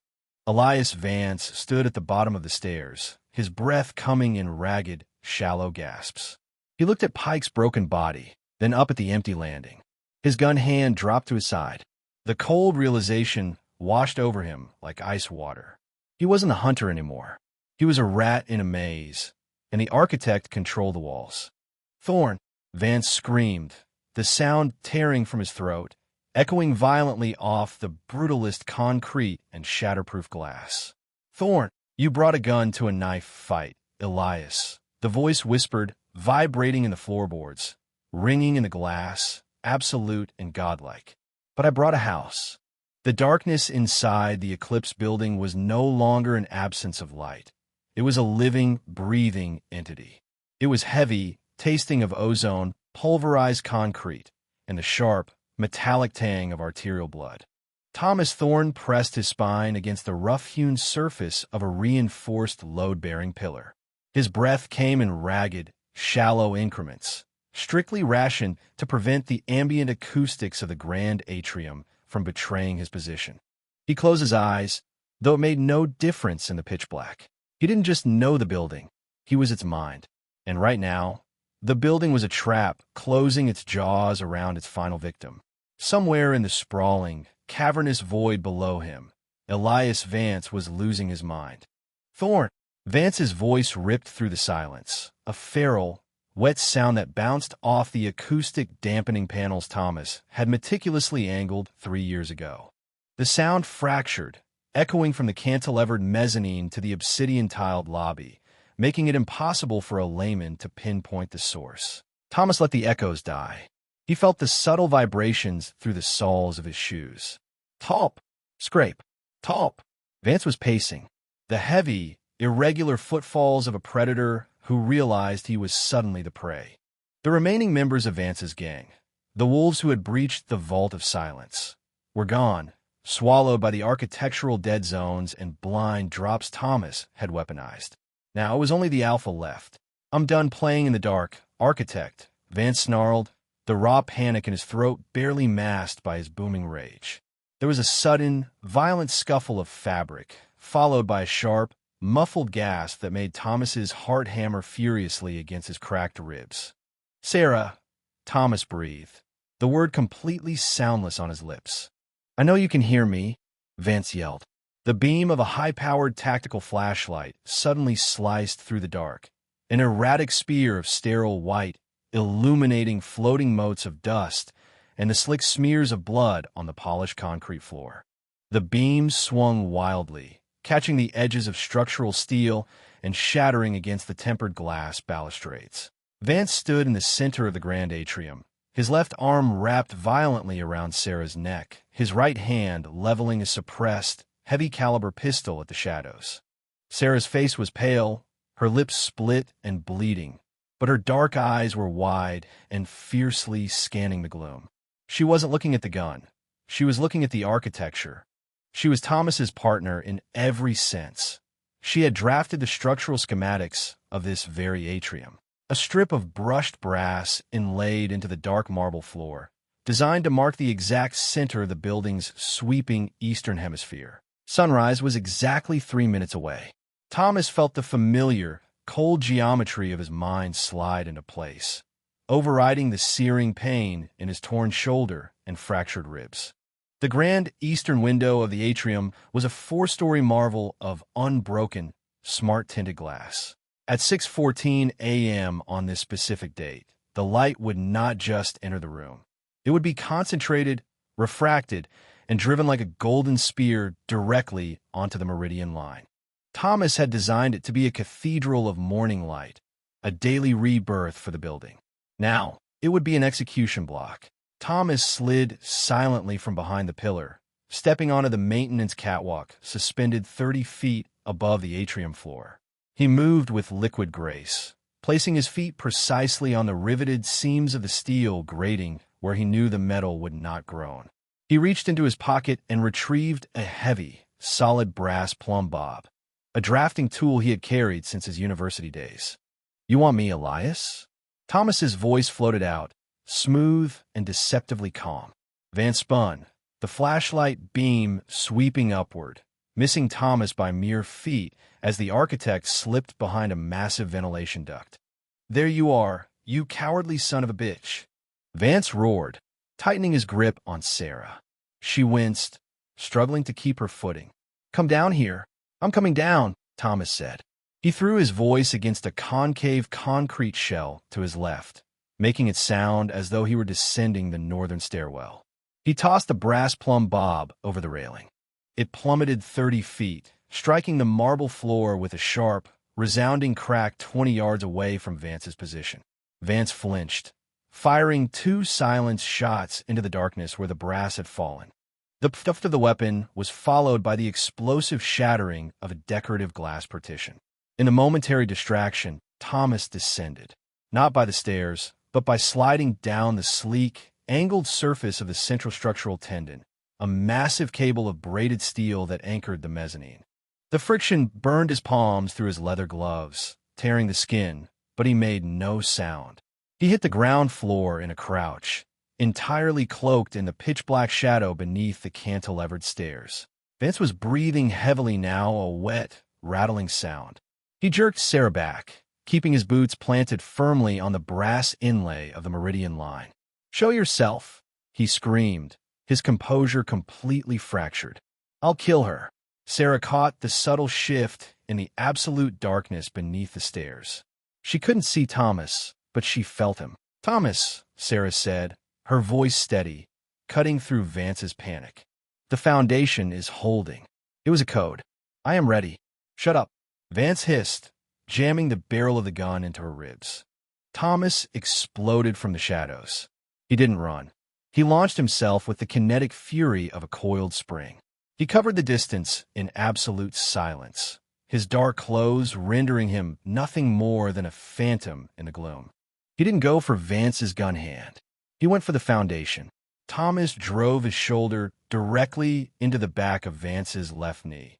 Elias Vance stood at the bottom of the stairs, his breath coming in ragged, shallow gasps. He looked at Pike's broken body, then up at the empty landing. His gun hand dropped to his side. The cold realization washed over him like ice water. He wasn't a hunter anymore. He was a rat in a maze, and the architect controlled the walls. "Thorn!" Vance screamed, the sound tearing from his throat, echoing violently off the brutalist concrete and shatterproof glass. "Thorn, you brought a gun to a knife fight, Elias." The voice whispered, vibrating in the floorboards, ringing in the glass, absolute and godlike. "But I brought a house." The darkness inside the Eclipse building was no longer an absence of light. It was a living, breathing entity. It was heavy, tasting of ozone, pulverized concrete, and the sharp, metallic tang of arterial blood. Thomas Thorne pressed his spine against the rough-hewn surface of a reinforced load-bearing pillar. His breath came in ragged, shallow increments, strictly rationed to prevent the ambient acoustics of the grand atrium from betraying his position. He closed his eyes, though it made no difference in the pitch black. He didn't just know the building, he was its mind. And right now, the building was a trap closing its jaws around its final victim. Somewhere in the sprawling, cavernous void below him, Elias Vance was losing his mind. "Thorn!" Vance's voice ripped through the silence, a feral, wet sound that bounced off the acoustic dampening panels Thomas had meticulously angled 3 years ago. The sound fractured, echoing from the cantilevered mezzanine to the obsidian-tiled lobby, making it impossible for a layman to pinpoint the source. Thomas let the echoes die. He felt the subtle vibrations through the soles of his shoes. Talp! Scrape! Talp! Vance was pacing. The heavy, irregular footfalls of a predator who realized he was suddenly the prey. The remaining members of Vance's gang, the wolves who had breached the vault of silence, were gone, swallowed by the architectural dead zones and blind drops Thomas had weaponized. Now it was only the alpha left. "I'm done playing in the dark, Architect," Vance snarled, the raw panic in his throat barely masked by his booming rage. There was a sudden, violent scuffle of fabric, followed by a sharp, muffled gasp that made Thomas's heart hammer furiously against his cracked ribs. "Sarah," Thomas breathed, the word completely soundless on his lips. "I know you can hear me," Vance yelled. The beam of a high-powered tactical flashlight suddenly sliced through the dark, an erratic spear of sterile white, illuminating floating motes of dust and the slick smears of blood on the polished concrete floor. The beam swung wildly, catching the edges of structural steel and shattering against the tempered glass balustrades. Vance stood in the center of the grand atrium, his left arm wrapped violently around Sarah's neck, his right hand leveling a suppressed, heavy-caliber pistol at the shadows. Sarah's face was pale, her lips split and bleeding, but her dark eyes were wide and fiercely scanning the gloom. She wasn't looking at the gun. She was looking at the architecture. She was Thomas's partner in every sense. She had drafted the structural schematics of this very atrium, a strip of brushed brass inlaid into the dark marble floor, designed to mark the exact center of the building's sweeping eastern hemisphere. Sunrise was exactly 3 minutes away. Thomas felt the familiar, cold geometry of his mind slide into place, overriding the searing pain in his torn shoulder and fractured ribs. The grand eastern window of the atrium was a 4-story marvel of unbroken, smart-tinted glass. At 6:14 a.m. on this specific date, the light would not just enter the room. It would be concentrated, refracted, and driven like a golden spear directly onto the meridian line. Thomas had designed it to be a cathedral of morning light, a daily rebirth for the building. Now, it would be an execution block. Thomas slid silently from behind the pillar, stepping onto the maintenance catwalk suspended 30 feet above the atrium floor. He moved with liquid grace, placing his feet precisely on the riveted seams of the steel grating where he knew the metal would not groan. He reached into his pocket and retrieved a heavy, solid brass plumb bob, a drafting tool he had carried since his university days. "You want me, Elias?" Thomas's voice floated out, smooth and deceptively calm. Vance spun, the flashlight beam sweeping upward, missing Thomas by mere feet as the architect slipped behind a massive ventilation duct. "There you are, you cowardly son of a bitch!" Vance roared, tightening his grip on Sarah. She winced, struggling to keep her footing. "Come down here." "I'm coming down," Thomas said. He threw his voice against a concave concrete shell to his left, making it sound as though he were descending the northern stairwell. He tossed the brass plumb bob over the railing. It plummeted 30 feet, striking the marble floor with a sharp, resounding crack 20 yards away from Vance's position. Vance flinched, firing 2 silenced shots into the darkness where the brass had fallen. The theft of the weapon was followed by the explosive shattering of a decorative glass partition. In the momentary distraction, Thomas descended, not by the stairs, but by sliding down the sleek, angled surface of the central structural tendon, a massive cable of braided steel that anchored the mezzanine. The friction burned his palms through his leather gloves, tearing the skin, but he made no sound. He hit the ground floor in a crouch, entirely cloaked in the pitch-black shadow beneath the cantilevered stairs. Vance was breathing heavily now, a wet, rattling sound. He jerked Sarah back, keeping his boots planted firmly on the brass inlay of the meridian line. "Show yourself," he screamed, his composure completely fractured. "I'll kill her." Sarah caught the subtle shift in the absolute darkness beneath the stairs. She couldn't see Thomas, but she felt him. "Thomas," Sarah said, her voice steady, cutting through Vance's panic. "The Foundation is holding." It was a code. "I am ready." "Shut up," Vance hissed, jamming the barrel of the gun into her ribs. Thomas exploded from the shadows. He didn't run. He launched himself with the kinetic fury of a coiled spring. He covered the distance in absolute silence, his dark clothes rendering him nothing more than a phantom in the gloom. He didn't go for Vance's gun hand. He went for the Foundation. Thomas drove his shoulder directly into the back of Vance's left knee,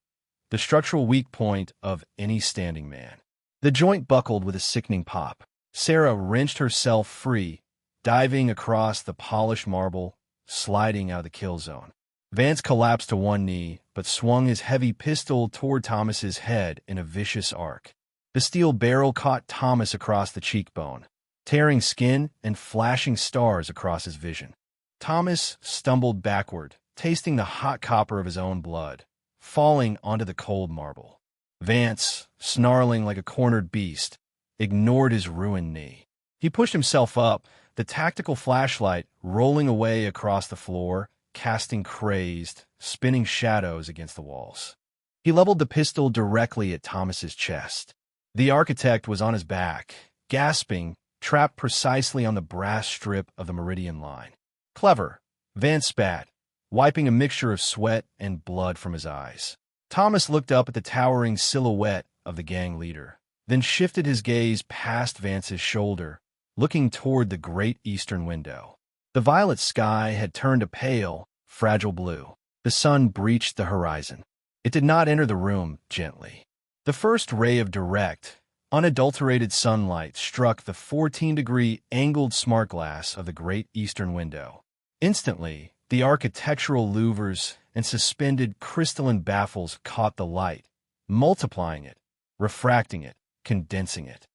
the structural weak point of any standing man. The joint buckled with a sickening pop. Sarah wrenched herself free, diving across the polished marble, sliding out of the kill zone. Vance collapsed to one knee, but swung his heavy pistol toward Thomas's head in a vicious arc. The steel barrel caught Thomas across the cheekbone, tearing skin and flashing stars across his vision. Thomas stumbled backward, tasting the hot copper of his own blood, falling onto the cold marble. Vance, snarling like a cornered beast, ignored his ruined knee. He pushed himself up, the tactical flashlight rolling away across the floor, casting crazed, spinning shadows against the walls. He leveled the pistol directly at Thomas's chest. The architect was on his back, gasping, trapped precisely on the brass strip of the meridian line. "Clever," Vance spat, wiping a mixture of sweat and blood from his eyes. Thomas looked up at the towering silhouette of the gang leader, then shifted his gaze past Vance's shoulder, looking toward the great eastern window. The violet sky had turned a pale, fragile blue. The sun breached the horizon. It did not enter the room gently. The first ray of direct, unadulterated sunlight struck the 14-degree angled smart glass of the great eastern window. Instantly, the architectural louvers and suspended crystalline baffles caught the light, multiplying it, refracting it, condensing it.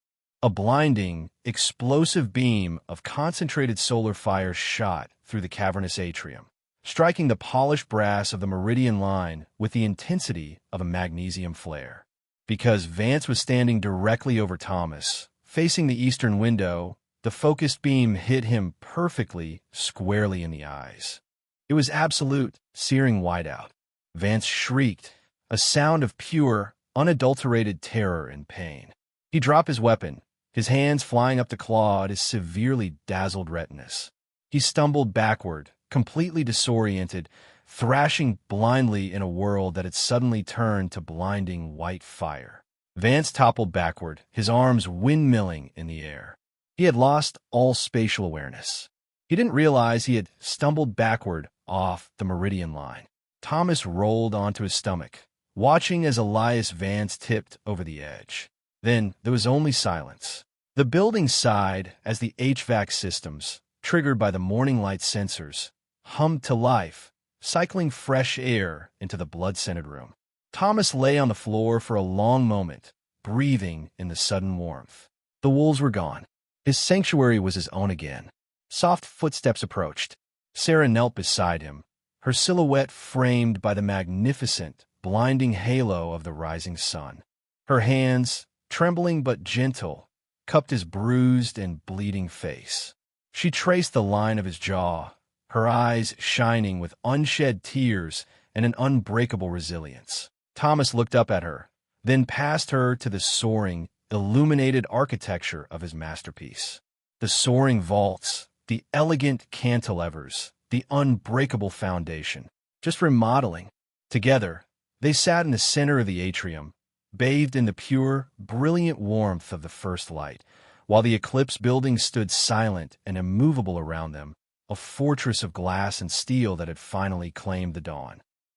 A blinding, explosive beam of concentrated solar fire shot through the cavernous atrium, striking the polished brass of the meridian line with the intensity of a magnesium flare. Because Vance was standing directly over Thomas, facing the eastern window, the focused beam hit him perfectly, squarely in the eyes. It was absolute, searing whiteout. Vance shrieked, a sound of pure, unadulterated terror and pain. He dropped his weapon, his hands flying up to claw at his severely dazzled retinas. He stumbled backward, completely disoriented, thrashing blindly in a world that had suddenly turned to blinding white fire. Vance toppled backward, his arms windmilling in the air. He had lost all spatial awareness. He didn't realize he had stumbled backward off the meridian line. Thomas rolled onto his stomach, watching as Elias Vance tipped over the edge. Then there was only silence. The building sighed as the HVAC systems, triggered by the morning light sensors, hummed to life, cycling fresh air into the blood-scented room. Thomas lay on the floor for a long moment, breathing in the sudden warmth. The wolves were gone. His sanctuary was his own again. Soft footsteps approached. Sarah knelt beside him, her silhouette framed by the magnificent, blinding halo of the rising sun. Her hands, trembling but gentle, cupped his bruised and bleeding face. She traced the line of his jaw, her eyes shining with unshed tears and an unbreakable resilience. Thomas looked up at her, then past her to the soaring, illuminated architecture of his masterpiece. The soaring vaults, the elegant cantilevers, the unbreakable foundation. Just remodeling. Together, they sat in the center of the atrium, bathed in the pure, brilliant warmth of the first light, while the Eclipse building stood silent and immovable around them, a fortress of glass and steel that had finally claimed the dawn.